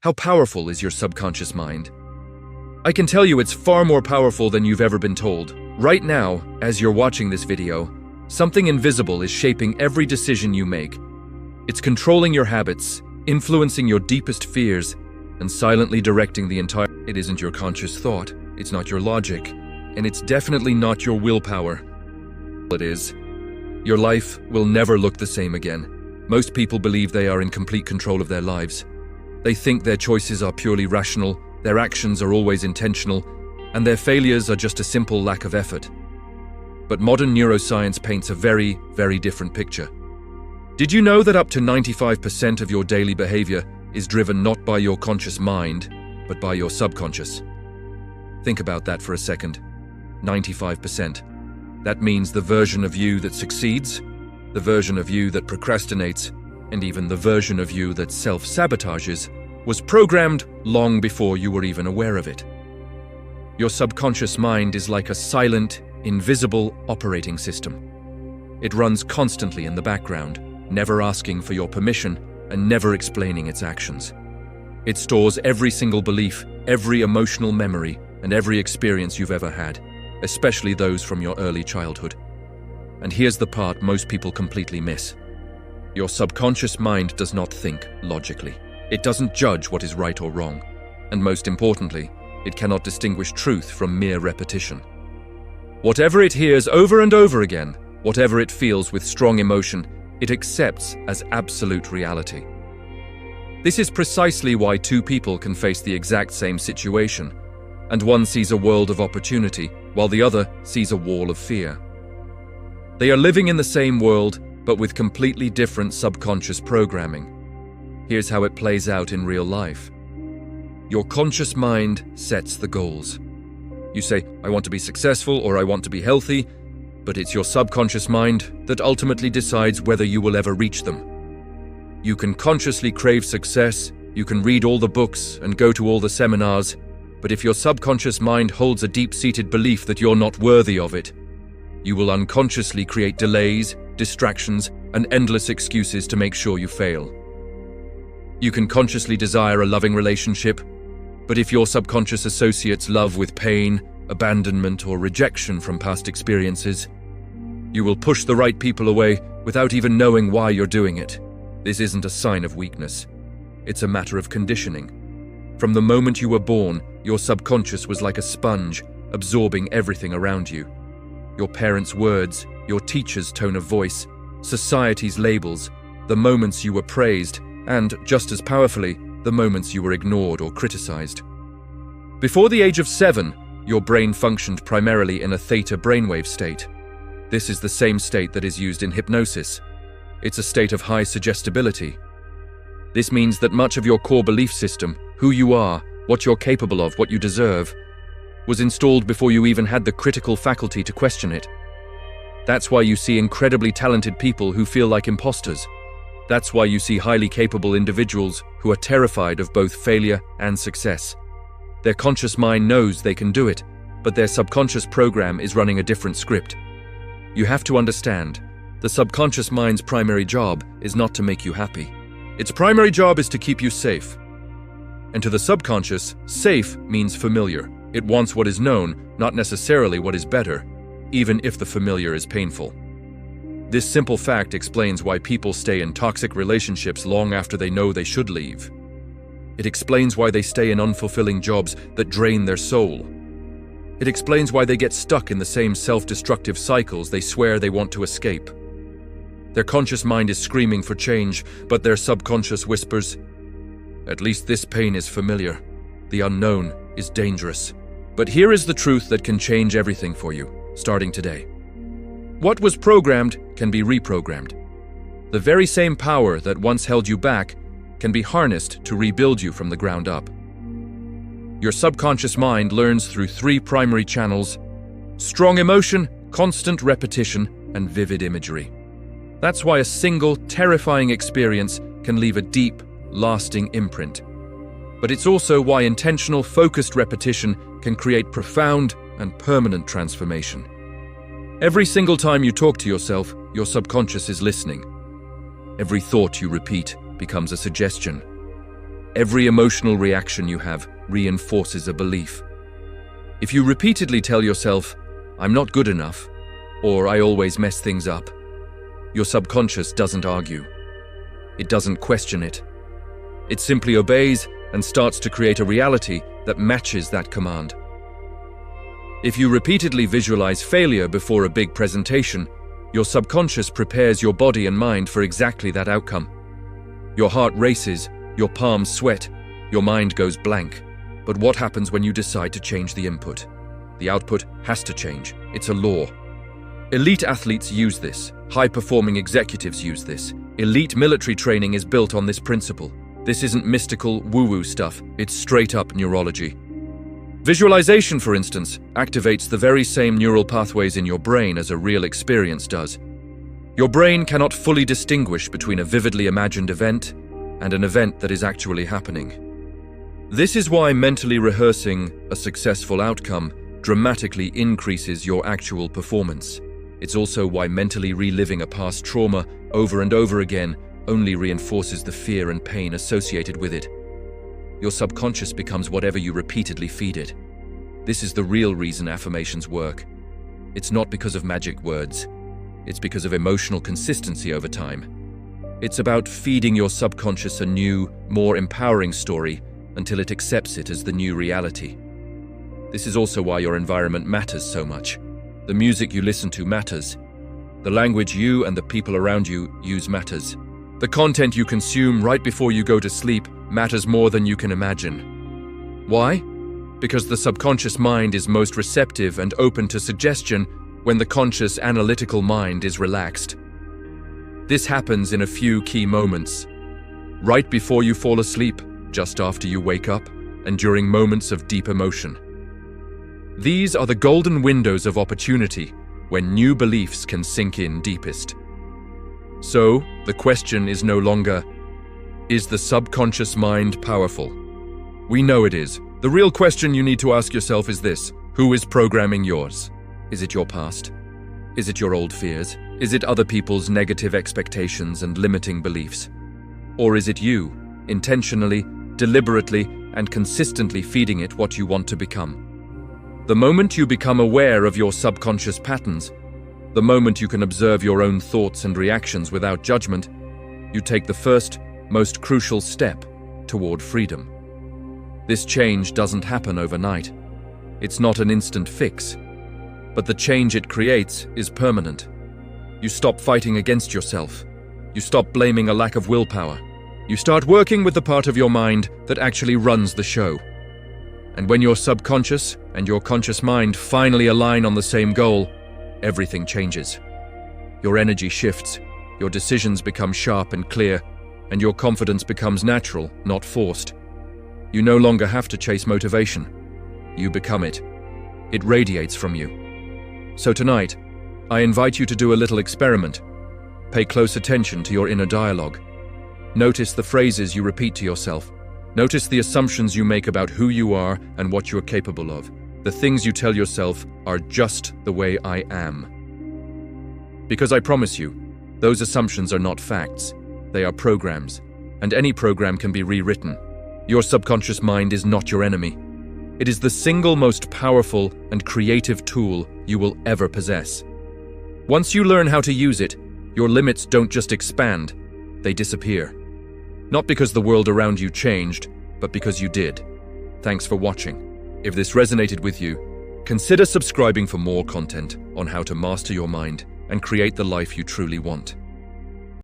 How powerful is your subconscious mind? I can tell you it's far more powerful than you've ever been told. Right now, as you're watching this video, something invisible is shaping every decision you make. It's controlling your habits, influencing your deepest fears, and silently directing the entire... It isn't your conscious thought, it's not your logic, and it's definitely not your willpower. It is. Your life will never look the same again. Most people believe they are in complete control of their lives. They think their choices are purely rational, their actions are always intentional, and their failures are just a simple lack of effort. But modern neuroscience paints a very, very different picture. Did you know that up to 95% of your daily behavior is driven not by your conscious mind, but by your subconscious? Think about that for a second. 95%. That means the version of you that succeeds, the version of you that procrastinates, and even the version of you that self-sabotages was programmed long before you were even aware of it. Your subconscious mind is like a silent, invisible operating system. It runs constantly in the background, never asking for your permission and never explaining its actions. It stores every single belief, every emotional memory, and every experience you've ever had, especially those from your early childhood. And here's the part most people completely miss. Your subconscious mind does not think logically. It doesn't judge what is right or wrong. And most importantly, it cannot distinguish truth from mere repetition. Whatever it hears over and over again, whatever it feels with strong emotion, it accepts as absolute reality. This is precisely why two people can face the exact same situation, and one sees a world of opportunity, while the other sees a wall of fear. They are living in the same world, but with completely different subconscious programming. Here's how it plays out in real life. Your conscious mind sets the goals. You say, I want to be successful or I want to be healthy, but it's your subconscious mind that ultimately decides whether you will ever reach them. You can consciously crave success, you can read all the books and go to all the seminars, but if your subconscious mind holds a deep-seated belief that you're not worthy of it, you will unconsciously create delays, distractions, and endless excuses to make sure you fail. You can consciously desire a loving relationship, but if your subconscious associates love with pain, abandonment, or rejection from past experiences, you will push the right people away without even knowing why you're doing it. This isn't a sign of weakness. It's a matter of conditioning. From the moment you were born, your subconscious was like a sponge, absorbing everything around you. Your parents' words, your teacher's tone of voice, society's labels, the moments you were praised, and, just as powerfully, the moments you were ignored or criticized. Before the age of 7, your brain functioned primarily in a theta brainwave state. This is the same state that is used in hypnosis. It's a state of high suggestibility. This means that much of your core belief system, who you are, what you're capable of, what you deserve, was installed before you even had the critical faculty to question it. That's why you see incredibly talented people who feel like imposters. That's why you see highly capable individuals who are terrified of both failure and success. Their conscious mind knows they can do it, but their subconscious program is running a different script. You have to understand, the subconscious mind's primary job is not to make you happy. Its primary job is to keep you safe. And to the subconscious, safe means familiar. It wants what is known, not necessarily what is better, even if the familiar is painful. This simple fact explains why people stay in toxic relationships long after they know they should leave. It explains why they stay in unfulfilling jobs that drain their soul. It explains why they get stuck in the same self-destructive cycles they swear they want to escape. Their conscious mind is screaming for change, but their subconscious whispers, "At least this pain is familiar. The unknown is dangerous." But here is the truth that can change everything for you, starting today. What was programmed can be reprogrammed. The very same power that once held you back can be harnessed to rebuild you from the ground up. Your subconscious mind learns through 3 primary channels: strong emotion, constant repetition, and vivid imagery. That's why a single, terrifying experience can leave a deep, lasting imprint. But it's also why intentional, focused repetition can create profound and permanent transformation. Every single time you talk to yourself, your subconscious is listening. Every thought you repeat becomes a suggestion. Every emotional reaction you have reinforces a belief. If you repeatedly tell yourself, "I'm not good enough," or "I always mess things up," your subconscious doesn't argue. It doesn't question it. It simply obeys and starts to create a reality that matches that command. If you repeatedly visualize failure before a big presentation, your subconscious prepares your body and mind for exactly that outcome. Your heart races, your palms sweat, your mind goes blank. But what happens when you decide to change the input? The output has to change. It's a law. Elite athletes use this. High-performing executives use this. Elite military training is built on this principle. This isn't mystical, woo-woo stuff. It's straight-up neurology. Visualization, for instance, activates the very same neural pathways in your brain as a real experience does. Your brain cannot fully distinguish between a vividly imagined event and an event that is actually happening. This is why mentally rehearsing a successful outcome dramatically increases your actual performance. It's also why mentally reliving a past trauma over and over again only reinforces the fear and pain associated with it. Your subconscious becomes whatever you repeatedly feed it. This is the real reason affirmations work. It's not because of magic words. It's because of emotional consistency over time. It's about feeding your subconscious a new, more empowering story until it accepts it as the new reality. This is also why your environment matters so much. The music you listen to matters. The language you and the people around you use matters. The content you consume right before you go to sleep matters more than you can imagine. Why? Because the subconscious mind is most receptive and open to suggestion when the conscious analytical mind is relaxed. This happens in a few key moments. Right before you fall asleep, just after you wake up, and during moments of deep emotion. These are the golden windows of opportunity when new beliefs can sink in deepest. So, the question is no longer, is the subconscious mind powerful? We know it is. The real question you need to ask yourself is this: who is programming yours? Is it your past? Is it your old fears? Is it other people's negative expectations and limiting beliefs? Or is it you, intentionally, deliberately, and consistently feeding it what you want to become? The moment you become aware of your subconscious patterns, the moment you can observe your own thoughts and reactions without judgment, you take the first, most crucial step toward freedom. This change doesn't happen overnight. It's not an instant fix. But the change it creates is permanent. You stop fighting against yourself. You stop blaming a lack of willpower. You start working with the part of your mind that actually runs the show. And when your subconscious and your conscious mind finally align on the same goal, everything changes. Your energy shifts, your decisions become sharp and clear, and your confidence becomes natural, not forced. You no longer have to chase motivation. You become it. It radiates from you. So tonight, I invite you to do a little experiment. Pay close attention to your inner dialogue. Notice the phrases you repeat to yourself. Notice the assumptions you make about who you are and what you are capable of. The things you tell yourself are just the way I am. Because I promise you, those assumptions are not facts. They are programs, and any program can be rewritten. Your subconscious mind is not your enemy. It is the single most powerful and creative tool you will ever possess. Once you learn how to use it, your limits don't just expand, they disappear. Not because the world around you changed, but because you did. Thanks for watching. If this resonated with you, consider subscribing for more content on how to master your mind and create the life you truly want.